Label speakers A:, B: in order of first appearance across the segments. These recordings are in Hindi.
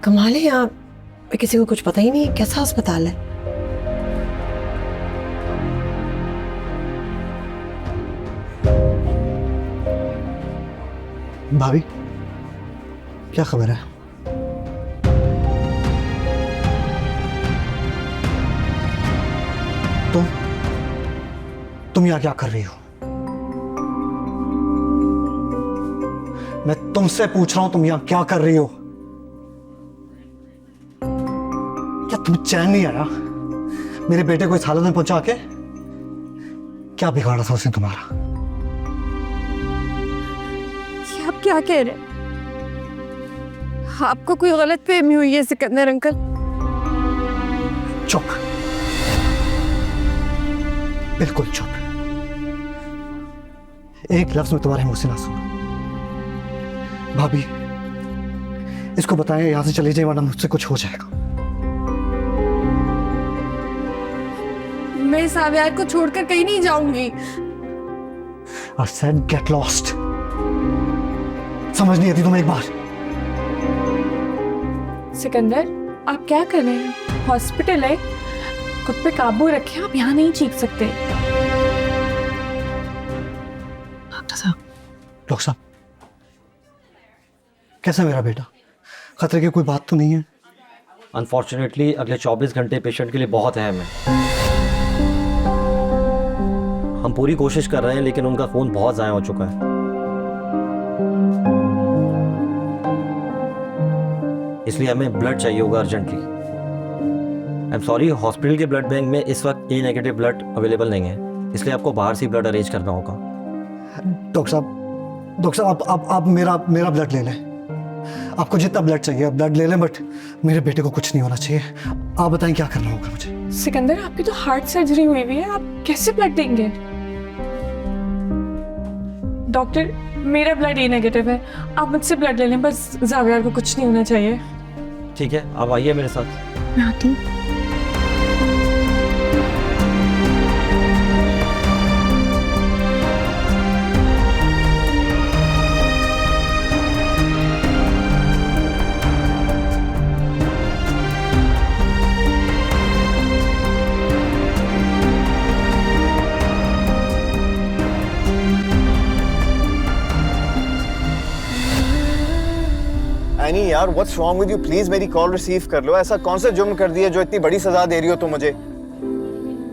A: कमाल है, यहाँ पे किसी को कुछ पता ही नहीं है। कैसा अस्पताल है?
B: भाभी, क्या खबर है? तुम यहाँ क्या कर रही हो? मैं तुमसे पूछ रहा हूं, तुम यहाँ क्या कर रही हो? क्या तुम चैन नहीं आया मेरे बेटे को इस हालत में पहुंचा के? क्या बिगाड़ा था उसने तुम्हारा?
C: ये आप क्या कह रहे हैं? आपको कोई गलत फहमी हुई है सिकंदर अंकल?
B: चुप, बिल्कुल चुप। एक लफ्ज में तुम्हारे मुंह से ना सुनो। भाभी, इसको बताएं यहां से चली जाए, वरना मुझसे कुछ हो जाएगा।
C: मैं सावियार को छोड़कर कहीं नहीं जाऊंगी।
B: I said get lost। समझ नहीं आती तुम्हें एक बार?
C: सिकंदर, आप क्या कर रहे हैं? हॉस्पिटल है, खुद पे काबू रखें, आप यहाँ नहीं चीख सकते।
B: डॉक्टर साहब, कैसा मेरा बेटा? खतरे की कोई बात तो नहीं है?
D: अनफॉर्चुनेटली अगले 24 घंटे पेशेंट के लिए बहुत अहम है। हम पूरी कोशिश कर रहे हैं, लेकिन उनका खून बहुत ज़ाया हो चुका है। इसलिए हमें ब्लड चाहिए होगा urgently. I am sorry, hospital के ब्लड बैंक में इस वक्त ए नेगेटिव ब्लड अवेलेबल नहीं है, इसलिए आपको बाहर से ब्लड अरेंज करना होगा।
B: डॉक्टर साहब, आप मेरा ब्लड ले लें। आपको जितना ब्लड चाहिए ब्लड ले लें, बट मेरे बेटे को कुछ नहीं होना चाहिए। आप बताएं क्या करना होगा मुझे?
C: सिकंदर, आपकी तो हार्ट सर्जरी हुई हुई है, आप कैसे ब्लड देंगे? डॉक्टर, मेरा ब्लड ए नेगेटिव है, आप मुझसे ब्लड ले लें, बस जावियार को कुछ नहीं होना चाहिए।
D: ठीक है, आप आइए मेरे साथ।
C: मैं आती हूँ।
E: एनी यार, what's wrong with you? Please मेरी कॉल रिसीव कर लो। ऐसा कौन सा जुर्म कर दिया जो इतनी बड़ी सजा दे रही हो तुम मुझे?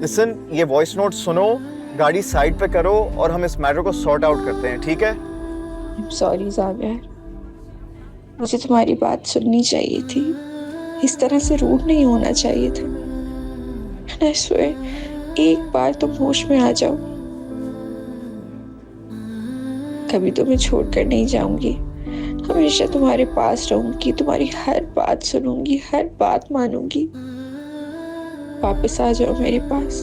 E: लिसन, ये वॉइस नोट सुनो, गाड़ी साइड पे करो और हम इस मैटर को सॉर्ट आउट करते हैं, ठीक है?
F: सॉरी जावियार, मुझे तुम्हारी बात सुननी चाहिए थी। इस तरह से रूड नहीं होना चाहिए था। I swear, एक बार तुम होश में आ जाओ। कभी तुम्हें छोड़कर नहीं जाऊंगी, हमेशा तुम्हारे पास रहूंगी, तुम्हारी हर बात सुनूंगी, हर बात मानूंगी। वापस आ जाओ मेरे पास,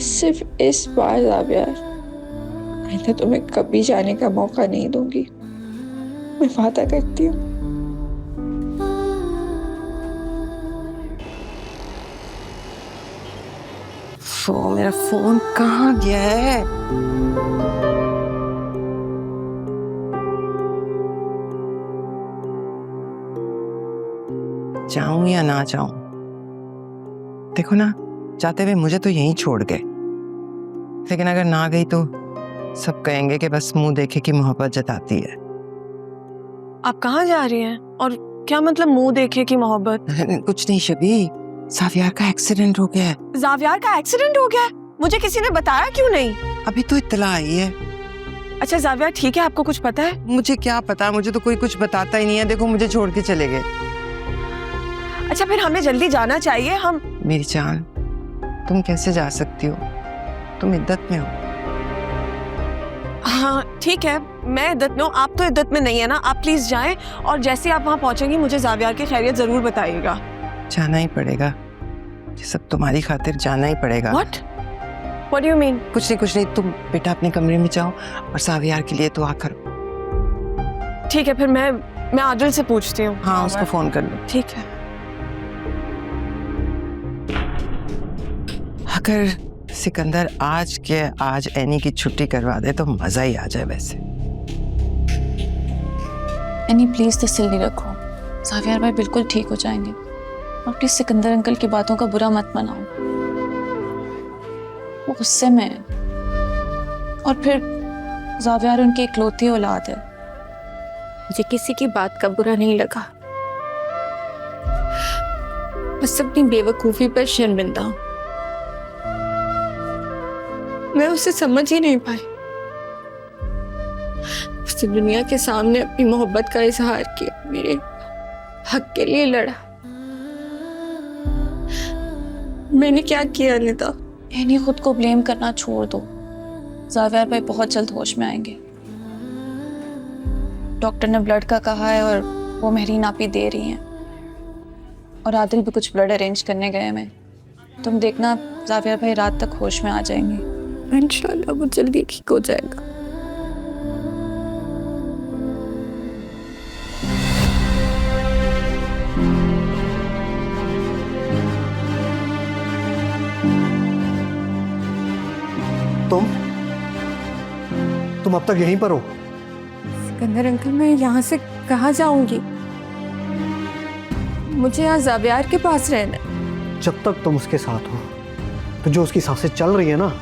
F: सिर्फ इस बार जावियार। आइंदा तुम्हें कभी जाने का मौका नहीं दूंगी, मैं वादा करती हूँ।
A: मेरा फोन कहाँ गया है?
G: जाऊं या ना जाऊं, देखो ना, जाते हुए मुझे तो यहीं छोड़ गए, लेकिन अगर ना गई तो सब कहेंगे कि बस मुंह देखे कि मोहब्बत जताती है।
C: आप कहाँ जा रही हैं? और क्या मतलब मुंह देखे की मोहब्बत?
G: कुछ नहीं शबी, सावियार का एक्सीडेंट हो गया है।
C: जावियार का एक्सीडेंट हो गया है? मुझे किसी ने बताया क्यों नहीं?
G: अभी तो इत्तला आई है।
C: अच्छा जावियार ठीक है, आपको कुछ पता है?
G: मुझे क्या पता, मुझे तो कोई कुछ बताता ही नहीं है। देखो मुझे छोड़ के चले गए।
C: अच्छा फिर हमें जल्दी जाना चाहिए। हम
G: मेरी जान, तुम कैसे जा सकती हो? तुम इद्दत में हो।
C: हाँ ठीक है, मैं इद्दत में हूँ, आप तो इद्दत में नहीं है ना। आप प्लीज जाएं, और जैसे आप वहाँ पहुंचेंगी मुझे जावियार की खैरियत जरूर बताइएगा।
G: जाना ही पड़ेगा, ये सब तुम्हारी खातिर जाना ही पड़ेगा।
C: What do you mean?
G: कुछ नहीं, तुम बेटा अपने कमरे में जाओ और सावियार के लिए दुआ करो।
C: ठीक है, फिर मैं आदिल से पूछती हूँ।
G: हाँ, उसको फोन कर लो।
C: ठीक है।
G: अगर सिकंदर आज के आज एनी की छुट्टी करवा दे तो मजा ही आ जाए। वैसे
H: एनी प्लीज तसल्ली रखो, जावियर भाई बिल्कुल ठीक हो जाएंगे। और प्लीज सिकंदर अंकल की बातों का बुरा मत मनाओ, वो गुस्से में है। और फिर जावियर उनकी इकलौती औलाद है।
F: मुझे किसी की बात का बुरा नहीं लगा, बस अपनी बेवकूफी पर शर्मिंदा हूं। मैं उसे समझ ही नहीं पाई। उसने दुनिया के सामने अपनी मोहब्बत का इजहार किया, मेरे हक के लिए लड़ा। मैंने क्या किया निदा?
H: यानी खुद को ब्लेम करना छोड़ दो, जावियर भाई बहुत जल्द होश में आएंगे। डॉक्टर ने ब्लड का कहा है और वो महरीन आपी दे रही हैं। और आदिल भी कुछ ब्लड अरेंज करने गए हैं। तुम देखना जावियर भाई रात तक होश में आ जाएंगे।
F: इंशाल्लाह वो जल्दी ठीक हो जाएगा।
B: तुम अब तक यहीं पर हो?
F: सिकंदर अंकल, मैं यहाँ से कहाँ जाऊंगी? मुझे यहाँ जावियार के पास रहना है।
B: जब तक तुम उसके साथ हो तो जो उसकी सांसें चल रही है ना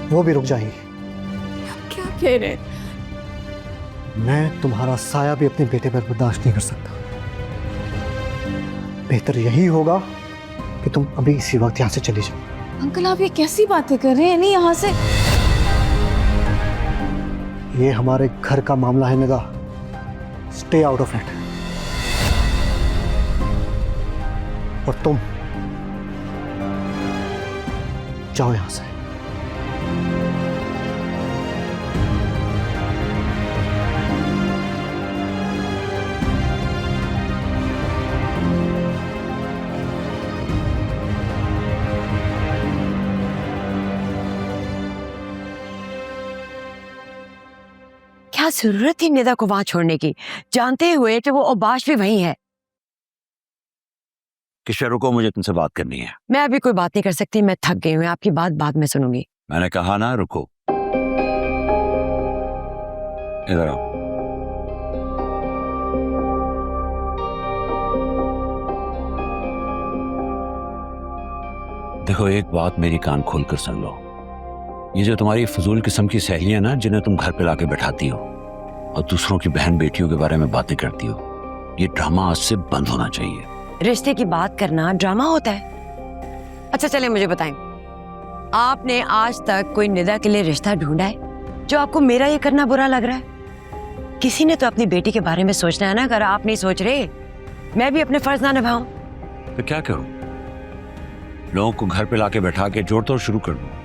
B: वो भी रुक जाएंगी।
F: आप क्या कह रहे हैं?
B: मैं तुम्हारा साया भी अपने बेटे पर बर्दाश्त नहीं कर सकता। बेहतर यही होगा कि तुम अभी इसी वक्त यहाँ से चली जाओ।
H: अंकल आप ये कैसी बातें कर रहे हैं? नहीं यहाँ से।
B: ये हमारे घर का मामला है Nida, stay out of it. और तुम जाओ यहां से।
A: क्या जरूरत थी निदा को वहां छोड़ने की, जानते हुए कि वो औबाश भी वही है?
I: किशोर रुको, मुझे तुमसे बात करनी है।
A: मैं अभी कोई बात नहीं कर सकती, मैं थक गई हूँ। आपकी बात बाद में सुनूंगी।
I: मैंने कहा ना रुको। इधर आओ। देखो एक बात मेरी कान खोल कर सुन लो। ये जो तुम्हारी फजूल किस्म की सहेलियां ना, जिन्हें तुम घर पे लाके बैठाती हो और दूसरों की बहन बेटियों के बारे में बातें करती हो, ये ड्रामा आज से बंद होना चाहिए।
A: रिश्ते की बात करना ड्रामा होता है? अच्छा चले मुझे बताएं, आपने आज तक कोई निदा के लिए रिश्ता ढूंढा है जो आपको मेरा ये करना बुरा लग रहा है? किसी ने तो अपनी बेटी के बारे में सोचना है ना। अगर आप नहीं सोच रहे, मैं भी अपने फर्ज ना निभाऊं
I: तो क्या करूं? लोगों को घर पे लाके बैठा के जोड़ तोड़ शुरू कर दूं?